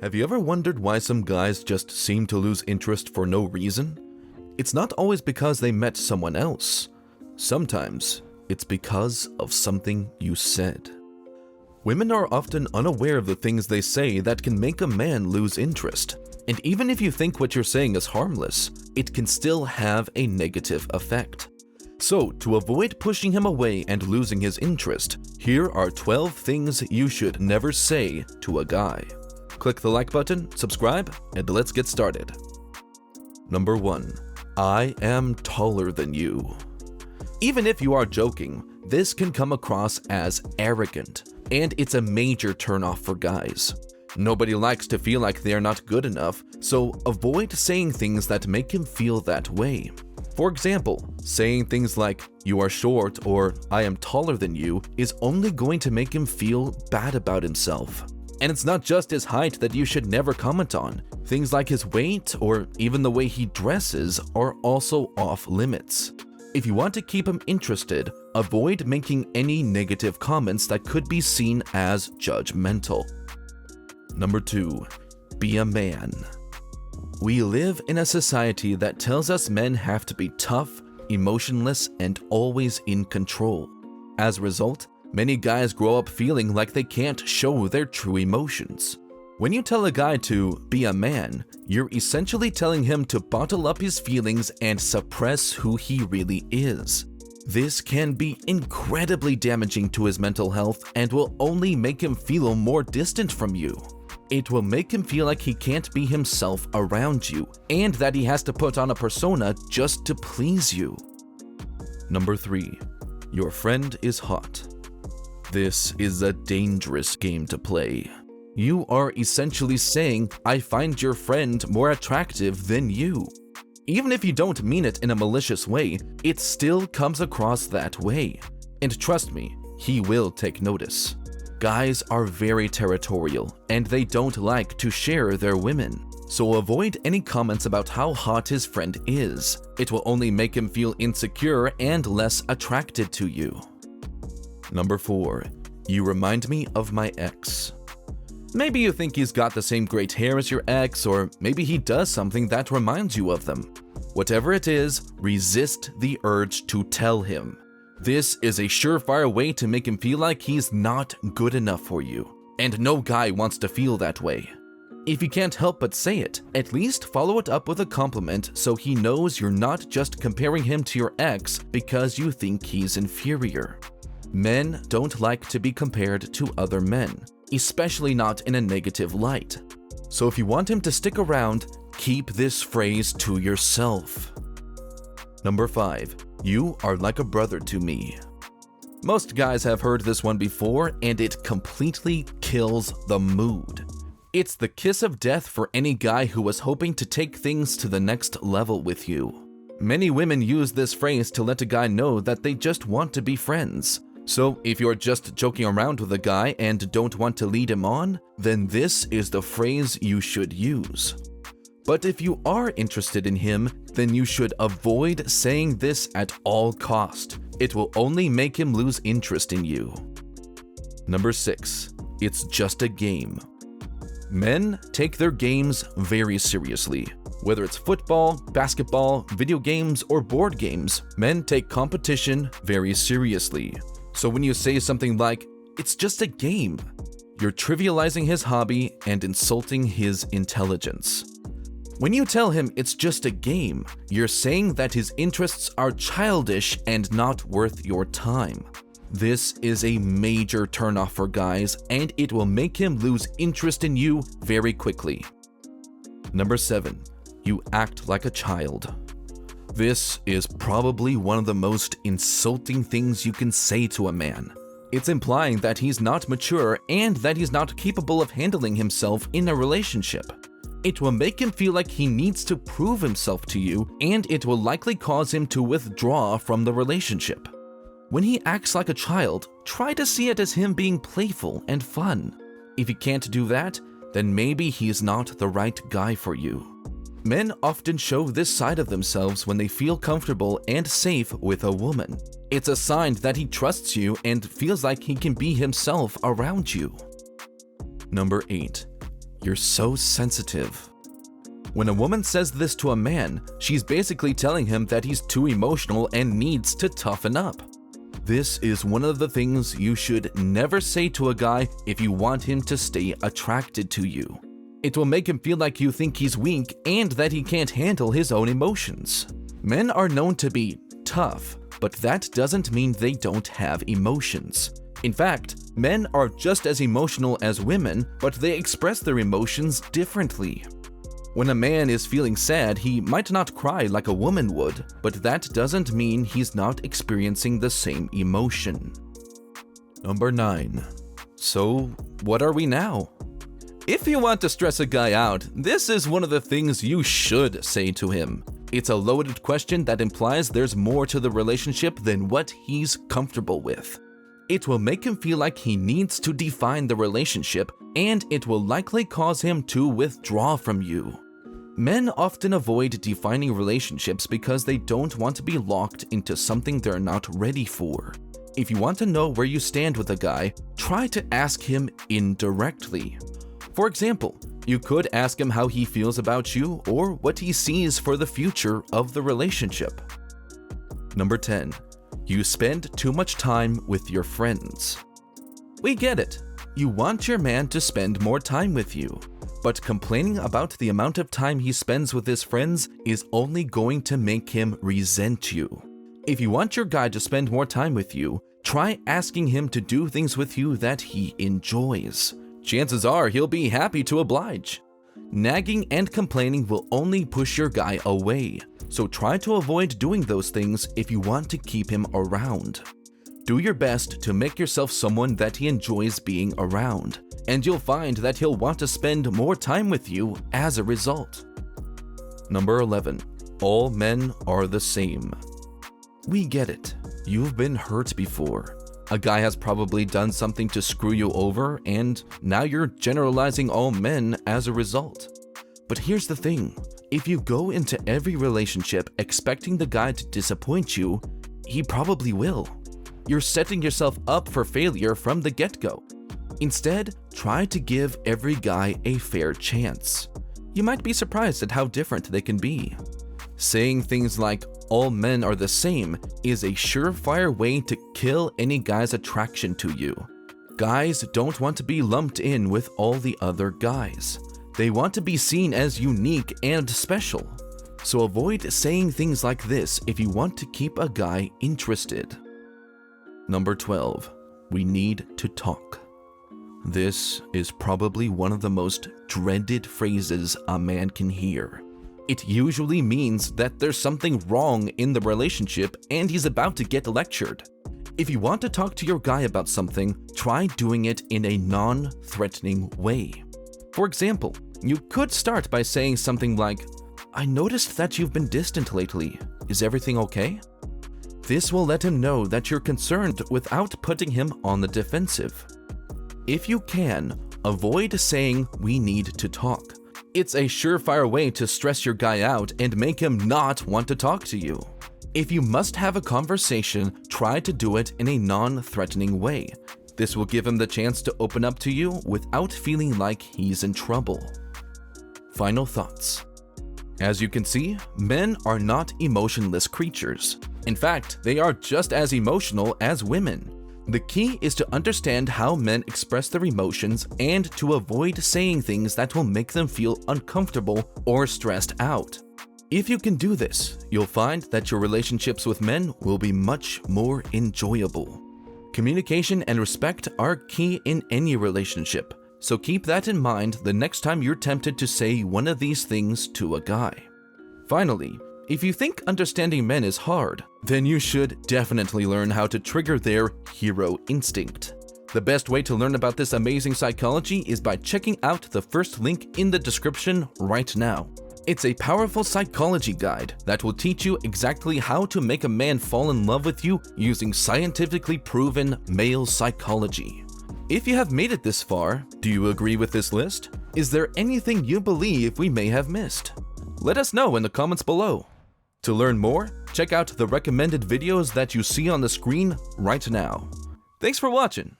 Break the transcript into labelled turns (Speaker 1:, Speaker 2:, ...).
Speaker 1: Have you ever wondered why some guys just seem to lose interest for no reason? It's not always because they met someone else. Sometimes it's because of something you said. Women are often unaware of the things they say that can make a man lose interest. And even if you think what you're saying is harmless, it can still have a negative effect. So, to avoid pushing him away and losing his interest, here are 12 things you should never say to a guy. Click the like button, subscribe, and let's get started. Number 1. I am taller than you. Even if you are joking, this can come across as arrogant, and it's a major turnoff for guys. Nobody likes to feel like they are not good enough, so avoid saying things that make him feel that way. For example, saying things like, "you are short" or "I am taller than you" is only going to make him feel bad about himself. And it's not just his height that you should never comment on. Things like his weight or even the way he dresses are also off limits. If you want to keep him interested, avoid making any negative comments that could be seen as judgmental. Number 2. Be a man. We live in a society that tells us men have to be tough, emotionless, and always in control. As a result, many guys grow up feeling like they can't show their true emotions. When you tell a guy to be a man, you're essentially telling him to bottle up his feelings and suppress who he really is. This can be incredibly damaging to his mental health and will only make him feel more distant from you. It will make him feel like he can't be himself around you, and that he has to put on a persona just to please you. Number 3. Your friend is hot. This is a dangerous game to play. You are essentially saying, "I find your friend more attractive than you." Even if you don't mean it in a malicious way, it still comes across that way. And trust me, he will take notice. Guys are very territorial, and they don't like to share their women. So avoid any comments about how hot his friend is. It will only make him feel insecure and less attracted to you. Number 4. You remind me of my ex. Maybe you think he's got the same great hair as your ex, or maybe he does something that reminds you of them. Whatever it is, resist the urge to tell him. This is a surefire way to make him feel like he's not good enough for you, and no guy wants to feel that way. If you can't help but say it, at least follow it up with a compliment so he knows you're not just comparing him to your ex because you think he's inferior. Men don't like to be compared to other men, especially not in a negative light. So if you want him to stick around, keep this phrase to yourself. Number 5. You are like a brother to me. Most guys have heard this one before, and it completely kills the mood. It's the kiss of death for any guy who was hoping to take things to the next level with you. Many women use this phrase to let a guy know that they just want to be friends. So if you're just joking around with a guy and don't want to lead him on, then this is the phrase you should use. But if you are interested in him, then you should avoid saying this at all cost. It will only make him lose interest in you. Number 6. It's just a game. Men take their games very seriously. Whether it's football, basketball, video games, or board games, men take competition very seriously. So when you say something like, "It's just a game," you're trivializing his hobby and insulting his intelligence. When you tell him it's just a game, you're saying that his interests are childish and not worth your time. This is a major turnoff for guys, and it will make him lose interest in you very quickly. Number 7. You act like a child. This is probably one of the most insulting things you can say to a man. It's implying that he's not mature and that he's not capable of handling himself in a relationship. It will make him feel like he needs to prove himself to you, and it will likely cause him to withdraw from the relationship. When he acts like a child, try to see it as him being playful and fun. If he can't do that, then maybe he's not the right guy for you. Men often show this side of themselves when they feel comfortable and safe with a woman. It's a sign that he trusts you and feels like he can be himself around you. Number 8. You're so sensitive. When a woman says this to a man, she's basically telling him that he's too emotional and needs to toughen up. This is one of the things you should never say to a guy if you want him to stay attracted to you. It will make him feel like you think he's weak and that he can't handle his own emotions. Men are known to be tough, but that doesn't mean they don't have emotions. In fact, men are just as emotional as women, but they express their emotions differently. When a man is feeling sad, he might not cry like a woman would, but that doesn't mean he's not experiencing the same emotion. Number 9. So, what are we now? If you want to stress a guy out, this is one of the things you should say to him. It's a loaded question that implies there's more to the relationship than what he's comfortable with. It will make him feel like he needs to define the relationship, and it will likely cause him to withdraw from you. Men often avoid defining relationships because they don't want to be locked into something they're not ready for. If you want to know where you stand with a guy, try to ask him indirectly. For example, you could ask him how he feels about you or what he sees for the future of the relationship. Number 10. You spend too much time with your friends. We get it. You want your man to spend more time with you. But complaining about the amount of time he spends with his friends is only going to make him resent you. If you want your guy to spend more time with you, try asking him to do things with you that he enjoys. Chances are he'll be happy to oblige. Nagging and complaining will only push your guy away, so try to avoid doing those things if you want to keep him around. Do your best to make yourself someone that he enjoys being around, and you'll find that he'll want to spend more time with you as a result. Number 11. All men are the same. We get it. You've been hurt before. A guy has probably done something to screw you over, and now you're generalizing all men as a result. But here's the thing. If you go into every relationship expecting the guy to disappoint you, he probably will. You're setting yourself up for failure from the get-go. Instead, try to give every guy a fair chance. You might be surprised at how different they can be. Saying things like, all men are the same, is a surefire way to kill any guy's attraction to you. Guys don't want to be lumped in with all the other guys. They want to be seen as unique and special. So avoid saying things like this if you want to keep a guy interested. Number 12. We need to talk. This is probably one of the most dreaded phrases a man can hear. It usually means that there's something wrong in the relationship and he's about to get lectured. If you want to talk to your guy about something, try doing it in a non-threatening way. For example, you could start by saying something like, I noticed that you've been distant lately. Is everything okay? This will let him know that you're concerned without putting him on the defensive. If you can, avoid saying, we need to talk. It's a surefire way to stress your guy out and make him not want to talk to you. If you must have a conversation, try to do it in a non-threatening way. This will give him the chance to open up to you without feeling like he's in trouble. Final thoughts. As you can see, men are not emotionless creatures. In fact, they are just as emotional as women. The key is to understand how men express their emotions and to avoid saying things that will make them feel uncomfortable or stressed out. If you can do this, you'll find that your relationships with men will be much more enjoyable. Communication and respect are key in any relationship, so keep that in mind the next time you're tempted to say one of these things to a guy. Finally, if you think understanding men is hard, then you should definitely learn how to trigger their hero instinct. The best way to learn about this amazing psychology is by checking out the first link in the description right now. It's a powerful psychology guide that will teach you exactly how to make a man fall in love with you using scientifically proven male psychology. If you have made it this far, do you agree with this list? Is there anything you believe we may have missed? Let us know in the comments below. To learn more, check out the recommended videos that you see on the screen right now. Thanks for watching.